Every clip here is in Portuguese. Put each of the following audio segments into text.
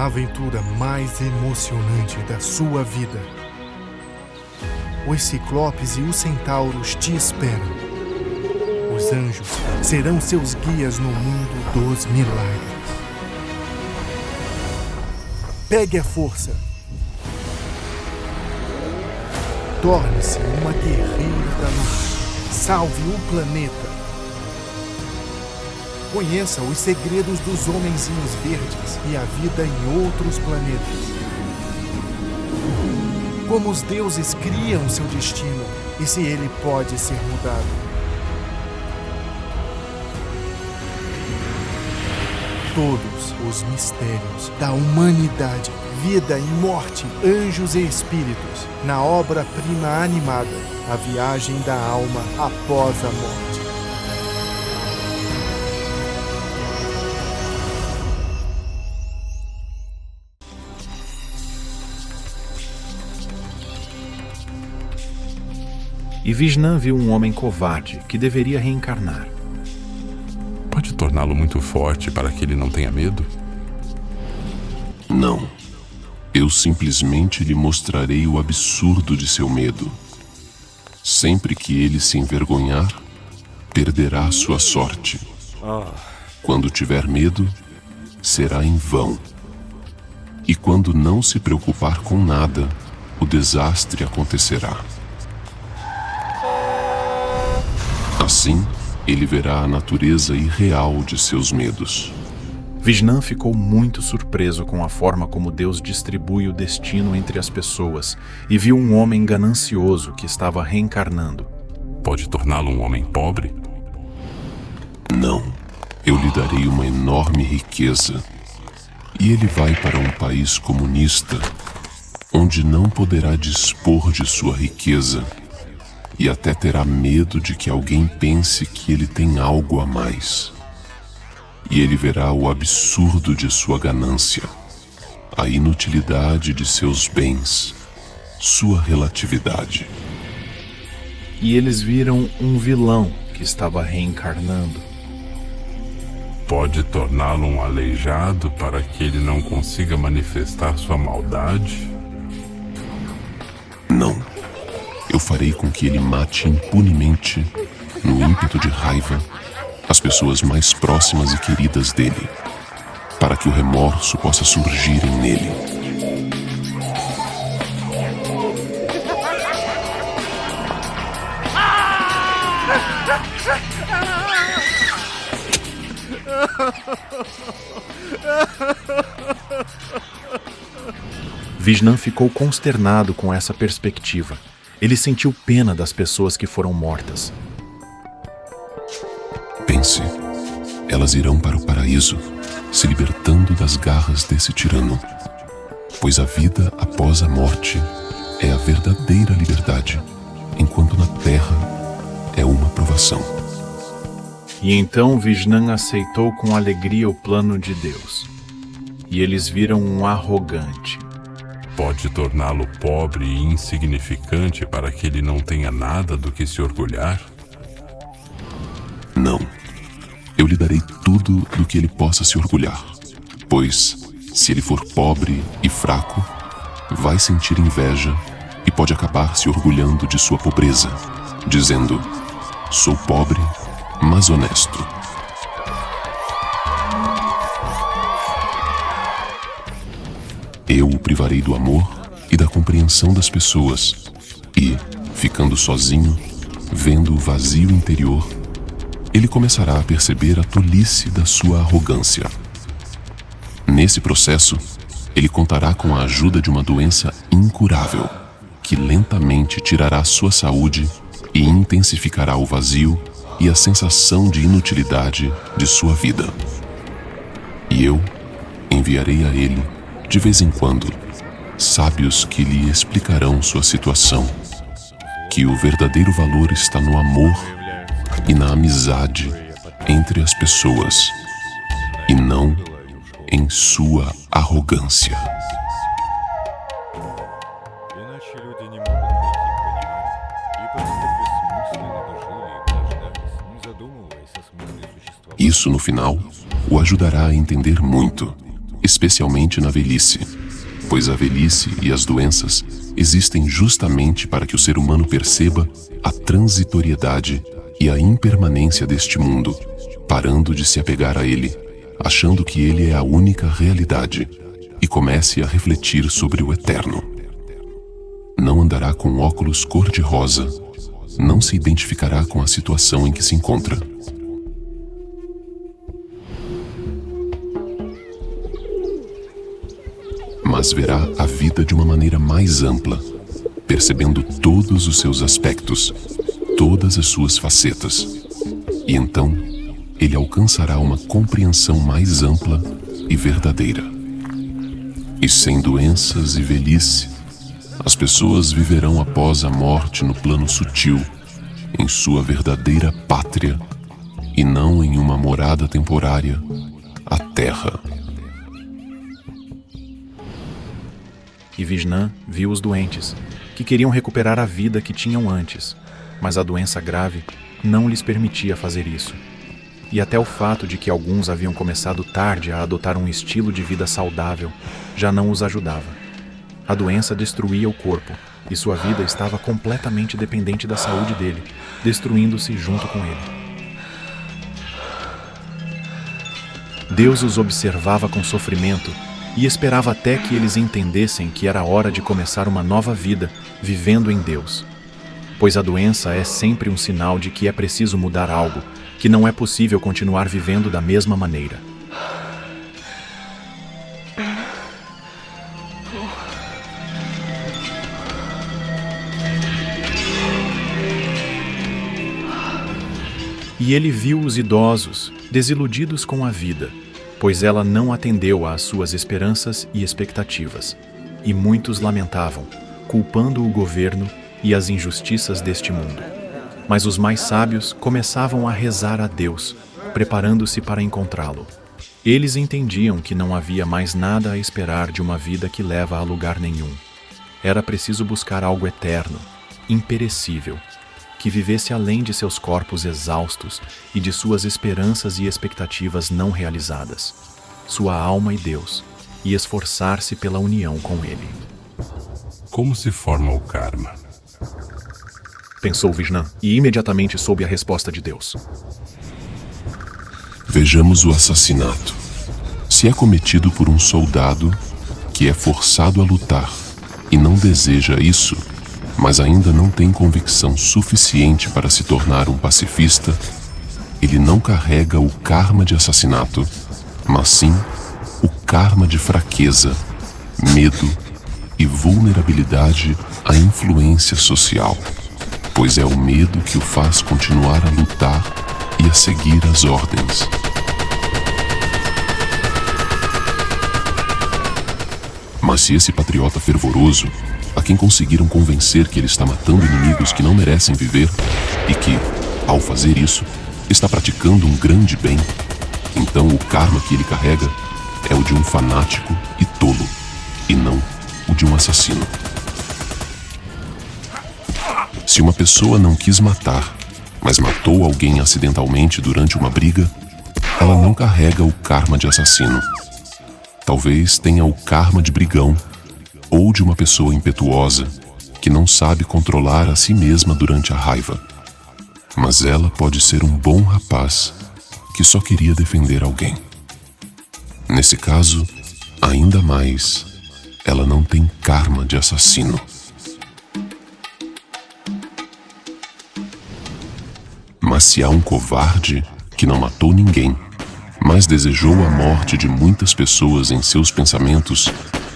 a aventura mais emocionante da sua vida. Os ciclopes e os centauros te esperam. Os anjos serão seus guias no mundo dos milagres. Pegue a força. Torne-se uma guerreira da luz. Salve o planeta. Conheça os segredos dos homenzinhos verdes e a vida em outros planetas. Como os deuses criam seu destino e se ele pode ser mudado. Todos os mistérios da humanidade, vida e morte, anjos e espíritos, na obra-prima animada, A Viagem da Alma Após a Morte. E Vishnu viu um homem covarde que deveria reencarnar. Pode torná-lo muito forte para que ele não tenha medo? Não. Eu simplesmente lhe mostrarei o absurdo de seu medo. Sempre que ele se envergonhar, perderá sua sorte. Quando tiver medo, será em vão. E quando não se preocupar com nada, o desastre acontecerá. Assim, ele verá a natureza irreal de seus medos. Vishnu ficou muito surpreso com a forma como Deus distribui o destino entre as pessoas e viu um homem ganancioso que estava reencarnando. Pode torná-lo um homem pobre? Não. Eu lhe darei uma enorme riqueza. E ele vai para um país comunista, onde não poderá dispor de sua riqueza. E até terá medo de que alguém pense que ele tem algo a mais. E ele verá o absurdo de sua ganância, a inutilidade de seus bens, sua relatividade. E eles viram um vilão que estava reencarnando. Pode torná-lo um aleijado para que ele não consiga manifestar sua maldade? Não. Eu farei com que ele mate impunemente, no ímpeto de raiva, as pessoas mais próximas e queridas dele, para que o remorso possa surgir nele. Vishnu ficou consternado com essa perspectiva. Ele sentiu pena das pessoas que foram mortas. Pense, elas irão para o paraíso, se libertando das garras desse tirano. Pois a vida após a morte é a verdadeira liberdade, enquanto na terra é uma provação. E então Vishnu aceitou com alegria o plano de Deus. E eles viram um arrogante. Pode torná-lo pobre e insignificante para que ele não tenha nada do que se orgulhar? Não. Eu lhe darei tudo do que ele possa se orgulhar. Pois, se ele for pobre e fraco, vai sentir inveja e pode acabar se orgulhando de sua pobreza, dizendo: sou pobre, mas honesto. Eu o privarei do amor e da compreensão das pessoas e, ficando sozinho, vendo o vazio interior, ele começará a perceber a tolice da sua arrogância. Nesse processo, ele contará com a ajuda de uma doença incurável, que lentamente tirará sua saúde e intensificará o vazio e a sensação de inutilidade de sua vida. E eu enviarei a ele, de vez em quando, sábios que lhe explicarão sua situação, que o verdadeiro valor está no amor e na amizade entre as pessoas, e não em sua arrogância. Isso, no final, o ajudará a entender muito, e especialmente na velhice, pois a velhice e as doenças existem justamente para que o ser humano perceba a transitoriedade e a impermanência deste mundo, parando de se apegar a ele, achando que ele é a única realidade, e comece a refletir sobre o eterno. Não andará com óculos cor-de-rosa, não se identificará com a situação em que se encontra. Mas verá a vida de uma maneira mais ampla, percebendo todos os seus aspectos, todas as suas facetas. E então, ele alcançará uma compreensão mais ampla e verdadeira. E sem doenças e velhice, as pessoas viverão após a morte no plano sutil, em sua verdadeira pátria, e não em uma morada temporária, a terra. E Vishnu viu os doentes, que queriam recuperar a vida que tinham antes, mas a doença grave não lhes permitia fazer isso. E até o fato de que alguns haviam começado tarde a adotar um estilo de vida saudável já não os ajudava. A doença destruía o corpo, e sua vida estava completamente dependente da saúde dele, destruindo-se junto com ele. Deus os observava com sofrimento e esperava até que eles entendessem que era hora de começar uma nova vida, vivendo em Deus. Pois a doença é sempre um sinal de que é preciso mudar algo, que não é possível continuar vivendo da mesma maneira. E ele viu os idosos, desiludidos com a vida, pois ela não atendeu às suas esperanças e expectativas. E muitos lamentavam, culpando o governo e as injustiças deste mundo. Mas os mais sábios começavam a rezar a Deus, preparando-se para encontrá-lo. Eles entendiam que não havia mais nada a esperar de uma vida que leva a lugar nenhum. Era preciso buscar algo eterno, imperecível, que vivesse além de seus corpos exaustos e de suas esperanças e expectativas não realizadas, sua alma e Deus, e esforçar-se pela união com Ele. Como se forma o karma? Pensou Vishnu, e imediatamente soube a resposta de Deus. Vejamos o assassinato. Se é cometido por um soldado que é forçado a lutar e não deseja isso, mas ainda não tem convicção suficiente para se tornar um pacifista, ele não carrega o karma de assassinato, mas sim o karma de fraqueza, medo e vulnerabilidade à influência social, pois é o medo que o faz continuar a lutar e a seguir as ordens. Mas se esse patriota fervoroso, a quem conseguiram convencer que ele está matando inimigos que não merecem viver e que, ao fazer isso, está praticando um grande bem, então o karma que ele carrega é o de um fanático e tolo, e não o de um assassino. Se uma pessoa não quis matar, mas matou alguém acidentalmente durante uma briga, ela não carrega o karma de assassino. Talvez tenha o karma de brigão, ou de uma pessoa impetuosa, que não sabe controlar a si mesma durante a raiva. Mas ela pode ser um bom rapaz, que só queria defender alguém. Nesse caso, ainda mais, ela não tem karma de assassino. Mas se há um covarde que não matou ninguém, mas desejou a morte de muitas pessoas em seus pensamentos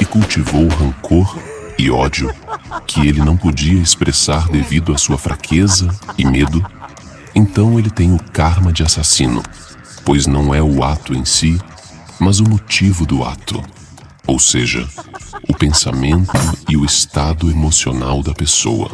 e cultivou rancor e ódio que ele não podia expressar devido à sua fraqueza e medo, então ele tem o karma de assassino, pois não é o ato em si, mas o motivo do ato, ou seja, o pensamento e o estado emocional da pessoa.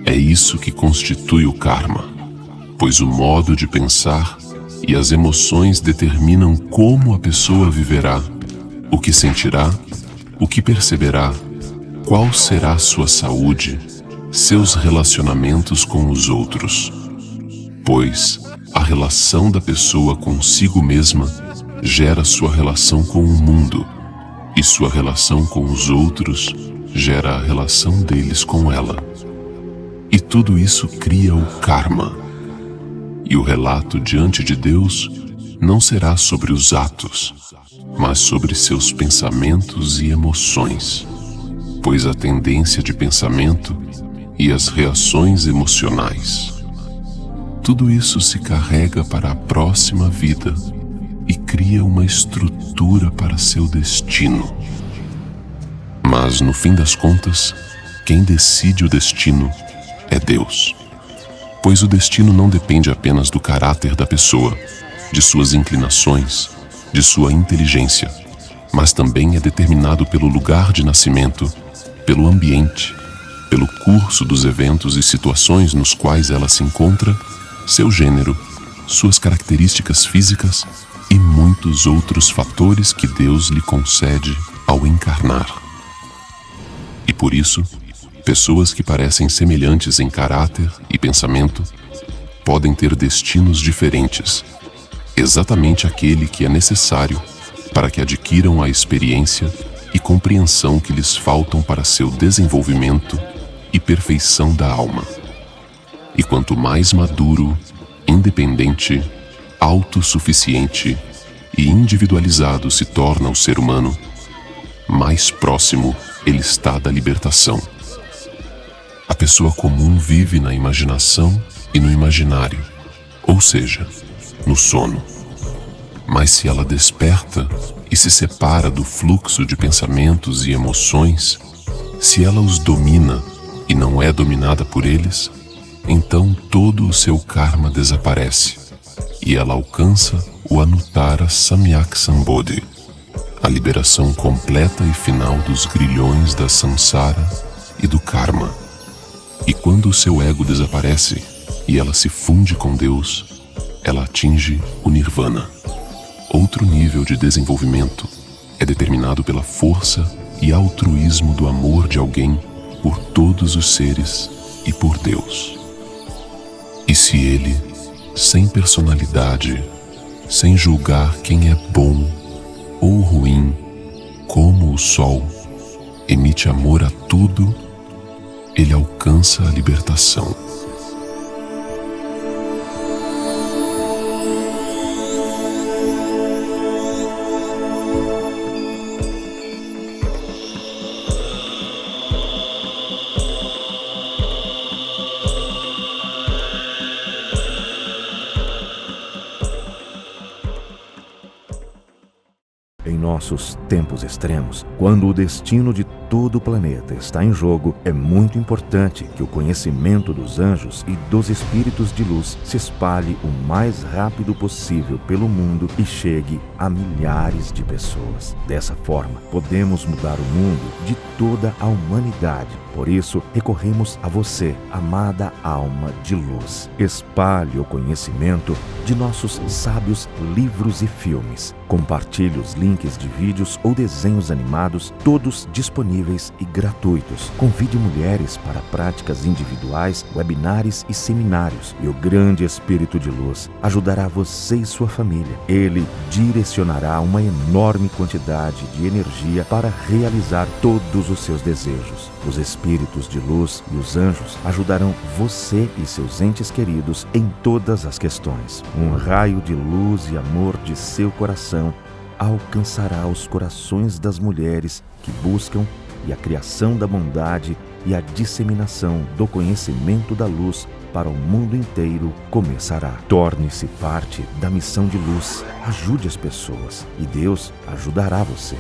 É isso que constitui o karma, pois o modo de pensar e as emoções determinam como a pessoa viverá, o que sentirá, o que perceberá, qual será sua saúde, seus relacionamentos com os outros. Pois a relação da pessoa consigo mesma gera sua relação com o mundo, e sua relação com os outros gera a relação deles com ela. E tudo isso cria o karma. E o relato diante de Deus não será sobre os atos, mas sobre seus pensamentos e emoções, pois a tendência de pensamento e as reações emocionais, tudo isso se carrega para a próxima vida e cria uma estrutura para seu destino. Mas, no fim das contas, quem decide o destino é Deus. Pois o destino não depende apenas do caráter da pessoa, de suas inclinações, de sua inteligência, mas também é determinado pelo lugar de nascimento, pelo ambiente, pelo curso dos eventos e situações nos quais ela se encontra, seu gênero, suas características físicas e muitos outros fatores que Deus lhe concede ao encarnar. E por isso, pessoas que parecem semelhantes em caráter e pensamento podem ter destinos diferentes, exatamente aquele que é necessário para que adquiram a experiência e compreensão que lhes faltam para seu desenvolvimento e perfeição da alma. E quanto mais maduro, independente, autossuficiente e individualizado se torna o ser humano, mais próximo ele está da libertação. A pessoa comum vive na imaginação e no imaginário, ou seja, no sono. Mas se ela desperta e se separa do fluxo de pensamentos e emoções, se ela os domina e não é dominada por eles, então todo o seu karma desaparece e ela alcança o Anuttara Samyak Sambodhi, a liberação completa e final dos grilhões da samsara e do karma. E quando o seu ego desaparece e ela se funde com Deus, ela atinge o Nirvana. Outro nível de desenvolvimento é determinado pela força e altruísmo do amor de alguém por todos os seres e por Deus. E se ele, sem personalidade, sem julgar quem é bom ou ruim, como o sol, emite amor a tudo, ele alcança a libertação. Em nossos tempos extremos, quando o destino de todo o planeta está em jogo, é muito importante que o conhecimento dos anjos e dos espíritos de luz se espalhe o mais rápido possível pelo mundo e chegue a milhares de pessoas. Dessa forma, podemos mudar o mundo de toda a humanidade. Por isso, recorremos a você, amada alma de luz. Espalhe o conhecimento de nossos sábios livros e filmes. Compartilhe os links de vídeos ou desenhos animados, todos disponíveis e gratuitos. Convide mulheres para práticas individuais, webinários e seminários. E o grande Espírito de Luz ajudará você e sua família. Ele direcionará uma enorme quantidade de energia para realizar todos os seus desejos. Os espíritos de luz e os anjos ajudarão você e seus entes queridos em todas as questões. Um raio de luz e amor de seu coração alcançará os corações das mulheres que buscam, e a criação da bondade e a disseminação do conhecimento da luz para o mundo inteiro começará. Torne-se parte da missão de luz. Ajude as pessoas e Deus ajudará você.